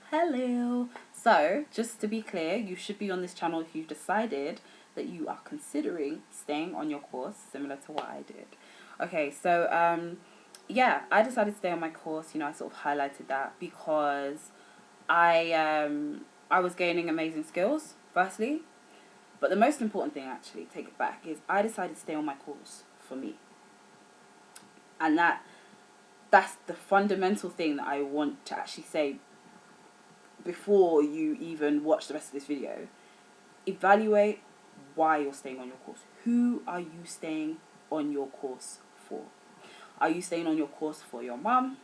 Hello. So, just to be clear, you should be on this channel if you've decided that you are considering staying on your course, similar to what I did. Okay, so yeah, I decided to stay on my course. I sort of highlighted that because I was gaining amazing skills, firstly, but the most important thing, actually, take it back, is I decided to stay on my course for me, and that's the fundamental thing that I want to actually say before you even watch the rest of this video. Evaluate why you're staying on your course. Who are you staying on your course for? Are you staying on your course for your mum?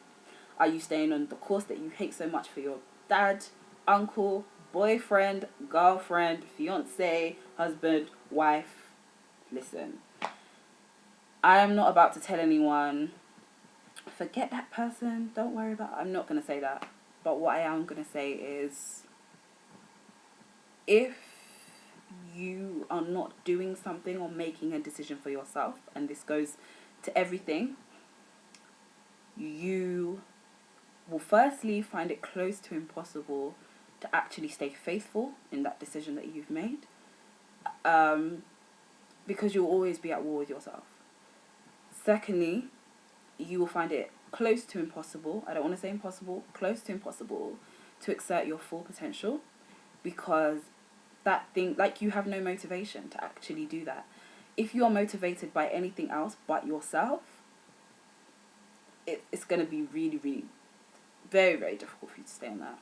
Are you staying on the course that you hate so much for your dad, uncle, boyfriend, girlfriend, fiance, husband, wife? Listen, I am not about to tell anyone, forget that person, don't worry about it. I'm not going to say that. But what I am going to say is, if you are not doing something or making a decision for yourself, and this goes to everything, you will firstly find it close to impossible to actually stay faithful in that decision that you've made, because you'll always be at war with yourself. Secondly, you will find it close to impossible, I don't want to say impossible, close to impossible, to exert your full potential, because that thing, like, you have no motivation to actually do that. If you are motivated by anything else but yourself, it's going to be really, really, very, very difficult for you to stay on that.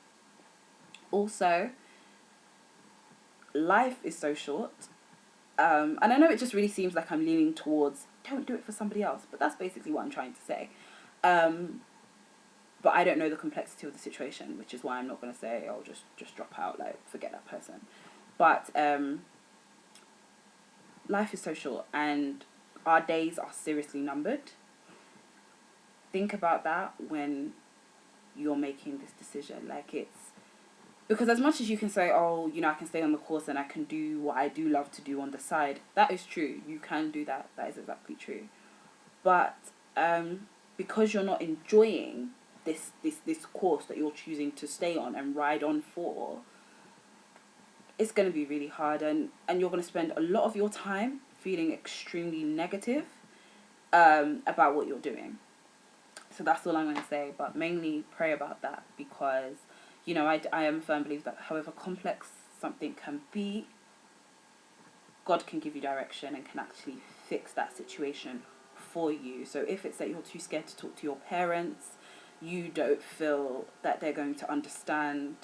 Also, life is so short. And I know it just really seems like I'm leaning towards don't do it for somebody else, but that's basically what I'm trying to say. But I don't know the complexity of the situation, which is why I'm not going to say, oh, just drop out, like, forget that person. But life is so short, and our days are seriously numbered. Think about that when you're making this decision. Like, it's because as much as you can say, oh, I can stay on the course and I can do what I do love to do on the side, that is true. You can do that. That is exactly true. But because you're not enjoying this course that you're choosing to stay on and ride on for, it's going to be really hard, and you're going to spend a lot of your time feeling extremely negative about what you're doing. So that's all I'm going to say, but mainly pray about that, because I am a firm believer that however complex something can be, God can give you direction and can actually fix that situation for you. So if it's that you're too scared to talk to your parents, you don't feel that they're going to understand,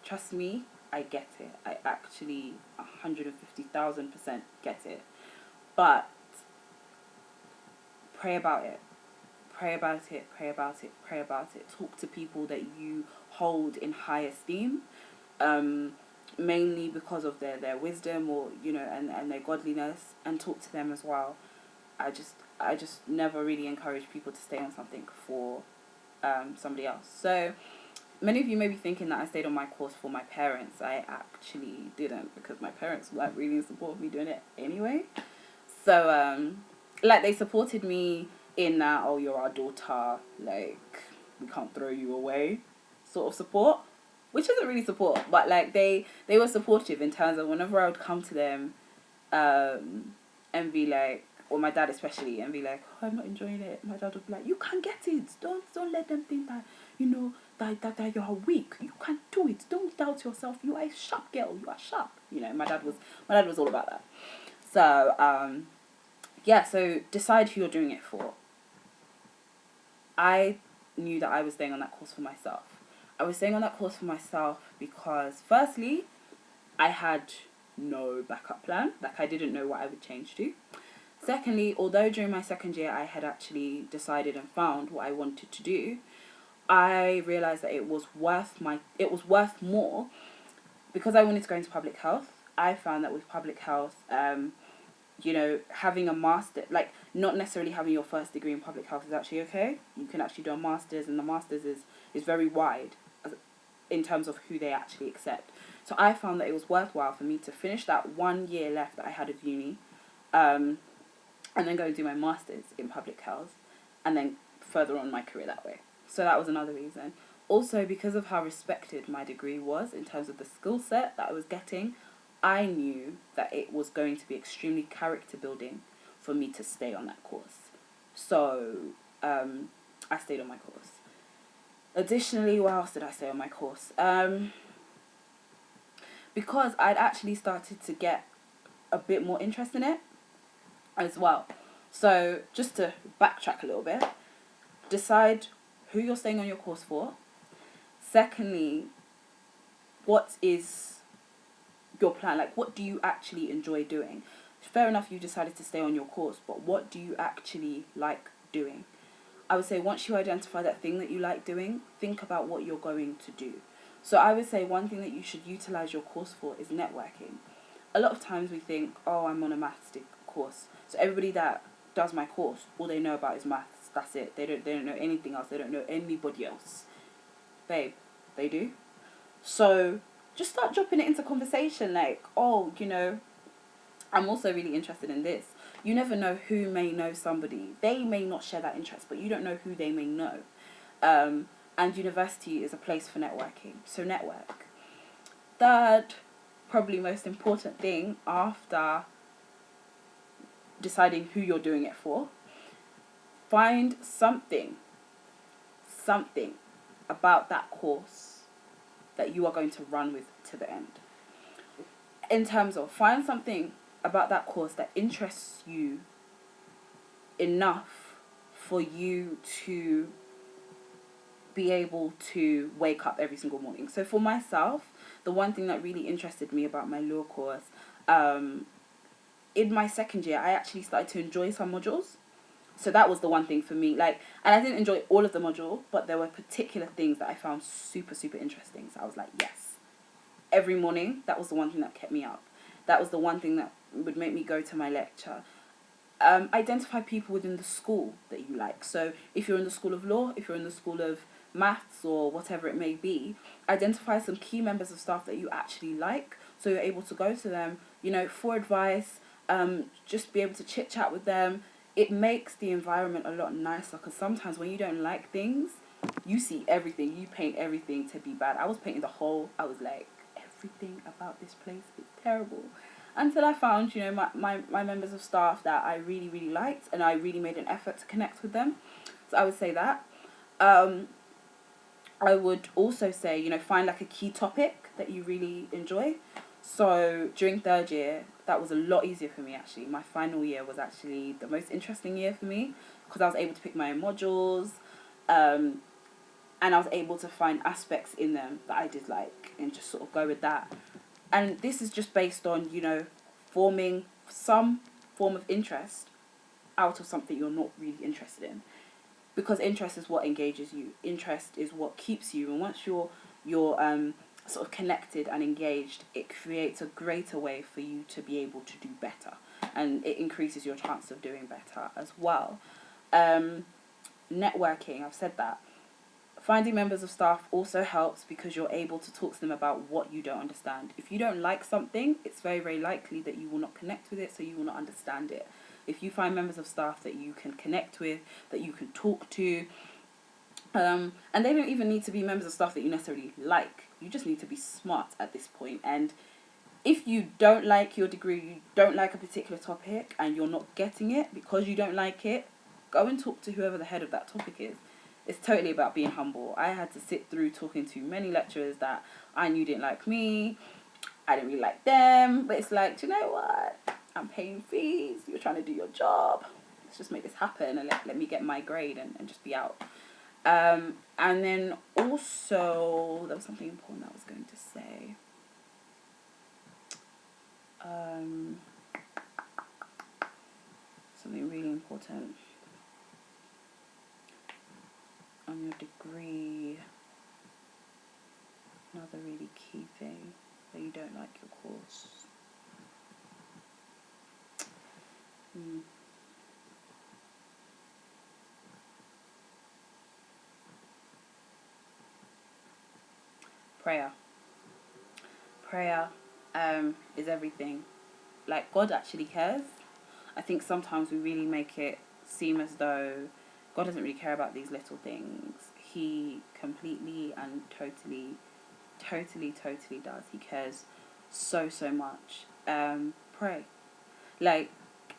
trust me, I get it. I actually 150,000% get it. But pray about it. Pray about it, pray about it, pray about it. Talk to people that you hold in high esteem, mainly because of their wisdom, or and their godliness, and talk to them as well. I just never really encourage people to stay on something for somebody else. So many of you may be thinking that I stayed on my course for my parents. I actually didn't, because my parents weren't really in support of me doing it anyway. So like, they supported me in that, oh, you're our daughter, like, we can't throw you away sort of support, which isn't really support, but like, they were supportive in terms of whenever I would come to them and be like, or my dad especially, and be like, oh, I'm not enjoying it, my dad would be like, you can get it, don't let them think that that you're weak, you can do it, don't doubt yourself, you are a sharp girl, you are sharp. My dad was all about that. So yeah, so decide who you're doing it for. I knew that I was staying on that course for myself. I was staying on that course for myself because, firstly, I had no backup plan. Like, I didn't know what I would change to. Secondly, although during my second year I had actually decided and found what I wanted to do, I realised that it was worth worth more, because I wanted to go into public health. I found that with public health, having a master, like, not necessarily having your first degree in public health is actually okay. You can actually do a master's, and the master's is very wide in terms of who they actually accept. So I found that it was worthwhile for me to finish that 1 year left that I had of uni, and then go and do my master's in public health, and then further on my career that way. So that was another reason. Also, because of how respected my degree was in terms of the skill set that I was getting, I knew that it was going to be extremely character building for me to stay on that course. So I stayed on my course. Additionally, what else did I stay on my course? Because I'd actually started to get a bit more interest in it as well. So just to backtrack a little bit, decide who you're staying on your course for. Secondly, what is your plan? Like, what do you actually enjoy doing? Fair enough, you decided to stay on your course, but what do you actually like doing? I would say once you identify that thing that you like doing, think about what you're going to do. So I would say one thing that you should utilize your course for is networking. A lot of times we think, oh, I'm on a maths course, so everybody that does my course, all they know about is maths. That's it. They don't know anything else. They don't know anybody else. Babe, they do. So just start dropping it into conversation, like, oh, I'm also really interested in this. You never know who may know somebody. They may not share that interest, but you don't know who they may know. And university is a place for networking. So network. Third, probably most important thing after deciding who you're doing it for, find something about that course that you are going to run with to the end. In terms of, find something about that course that interests you enough for you to be able to wake up every single morning. So for myself, the one thing that really interested me about my law course, in my second year, I actually started to enjoy some modules. So that was the one thing for me. Like, and I didn't enjoy all of the module, but there were particular things that I found super, super interesting. So I was like, yes. Every morning, that was the one thing that kept me up. That was the one thing that would make me go to my lecture. Identify people within the school that you like. So if you're in the school of law, if you're in the school of maths or whatever it may be, identify some key members of staff that you actually like, so you're able to go to them, for advice, just be able to chit chat with them. It makes the environment a lot nicer, because sometimes when you don't like things, you see everything, you paint everything to be bad. I was painting I was like, everything about this place is terrible. Until I found, my members of staff that I really, really liked, and I really made an effort to connect with them. So I would say that. I would also say, find like a key topic that you really enjoy. So during third year, that was a lot easier for me, actually. My final year was actually the most interesting year for me, because I was able to pick my own modules, and I was able to find aspects in them that I did like, and just sort of go with that. And this is just based on, forming some form of interest out of something you're not really interested in. Because interest is what engages you. Interest is what keeps you. And once you're sort of connected and engaged, it creates a greater way for you to be able to do better. And it increases your chance of doing better as well. Networking, I've said that. Finding members of staff also helps, because you're able to talk to them about what you don't understand. If you don't like something, it's very, very likely that you will not connect with it, so you will not understand it. If you find members of staff that you can connect with, that you can talk to, and they don't even need to be members of staff that you necessarily like. You just need to be smart at this point. And if you don't like your degree, you don't like a particular topic, and you're not getting it because you don't like it, go and talk to whoever the head of that topic is. It's totally about being humble. I had to sit through talking to many lecturers that I knew didn't like me. I didn't really like them. But it's like, do you know what? I'm paying fees. You're trying to do your job. Let's just make this happen, and let me get my grade and just be out. And then also, there was something important I was going to say. Something really important. On your degree, another really key thing that you don't like your course. Prayer is everything. Like, God actually cares. I think sometimes we really make it seem as though God doesn't really care about these little things. He completely and totally does. He cares so much. Pray. Like,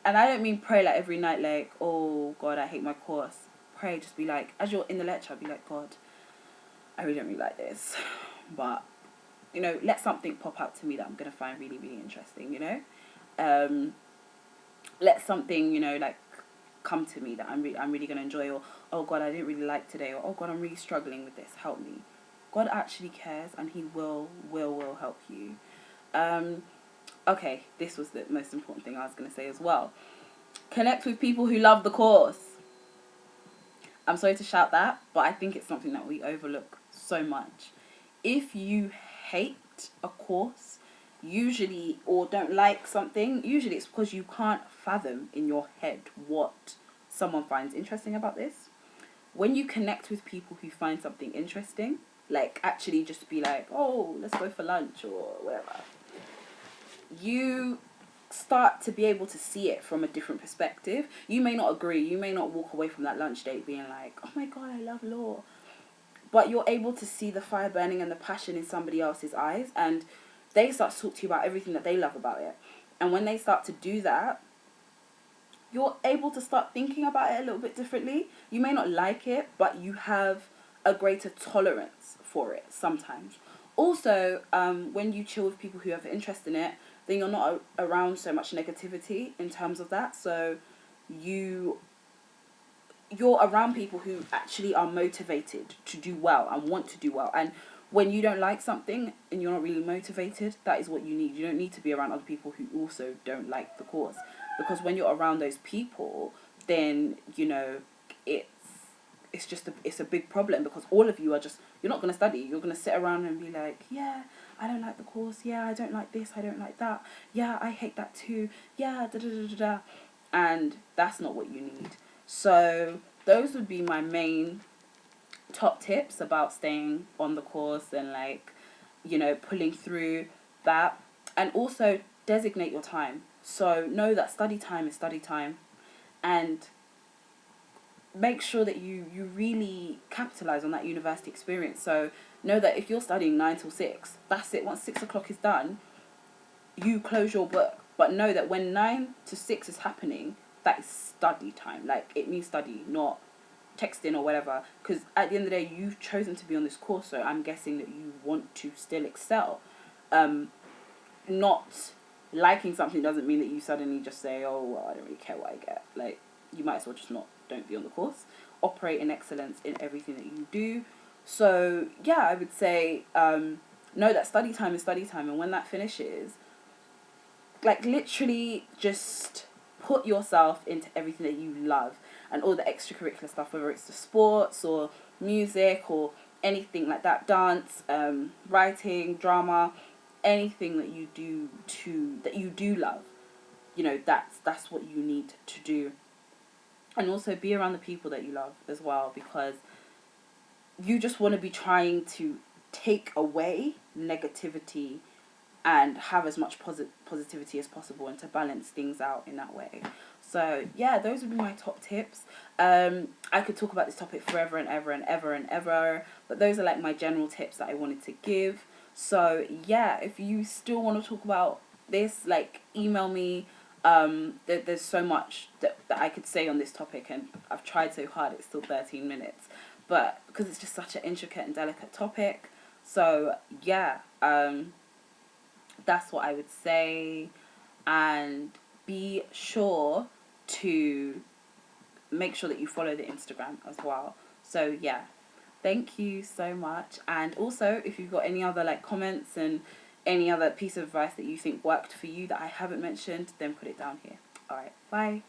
and I don't mean pray like every night, like, oh God, I hate my course. Pray, just be like, as you're in the lecture, be like, God, I really don't really like this. But, you know, let something pop out to me that I'm going to find really, really interesting, you know? Let something, you know, like, come to me that I'm really going to enjoy. Or, oh God, I didn't really like today. Or, oh God, I'm really struggling with this. Help me. God actually cares, and he will help you. Okay, this was the most important thing I was going to say as well. Connect with people who love the course. I'm sorry to shout that, but I think it's something that we overlook so much. If you hate a course, usually, or don't like something, usually it's because you can't fathom in your head what someone finds interesting about this. When you connect with people who find something interesting, like actually just be like, oh, let's go for lunch or whatever, you start to be able to see it from a different perspective. You may not agree. You may not walk away from that lunch date being like, oh my God, I love law. But you're able to see the fire burning and the passion in somebody else's eyes, and they start to talk to you about everything that they love about it. And when they start to do that, you're able to start thinking about it a little bit differently. You may not like it, but you have a greater tolerance for it sometimes. Also, when you chill with people who have interest in it, then you're not around so much negativity in terms of that. So you're around people who actually are motivated to do well and want to do well. And when you don't like something and you're not really motivated, that is what you need. You don't need to be around other people who also don't like the course. Because when you're around those people, then, you know, it's a big problem, because all of you are just, you're not going to study. You're going to sit around and be like, yeah, I don't like the course. Yeah, I don't like this. I don't like that. Yeah, I hate that too. Yeah, da da da da da. And that's not what you need. So those would be my main top tips about staying on the course and, like, you know, pulling through that. And also designate your time. So know that study time is study time, and make sure that you really capitalize on that university experience. So know that if you're studying 9 till 6, that's it. Once 6 o'clock is done, you close your book. But know that when 9 to 6 is happening, that is study time. Like, it means study, not texting or whatever. Because at the end of the day, you've chosen to be on this course, so I'm guessing that you want to still excel. Not liking something doesn't mean that you suddenly just say, oh, well, I don't really care what I get. Like, you might as well just don't be on the course. Operate in excellence in everything that you do. So yeah, I would say know that study time is study time, and when that finishes, like, literally just put yourself into everything that you love and all the extracurricular stuff, whether it's the sports or music or anything like that, dance, writing, drama, anything that you do love. You know, that's what you need to do. And also be around the people that you love as well, because you just want to be trying to take away negativity and have as much positivity as possible, and to balance things out in that way. So yeah, those would be my top tips. I could talk about this topic forever and ever and ever and ever, but those are like my general tips that I wanted to give. So yeah, if you still want to talk about this, like, email me. There's so much that I could say on this topic, and I've tried so hard. It's still 13 minutes, but because it's just such an intricate and delicate topic. So yeah, that's what I would say. And be sure to make sure that you follow the Instagram as well. So yeah, thank you so much. And also, if you've got any other, like, comments and any other piece of advice that you think worked for you that I haven't mentioned, then put it down here. All right, bye.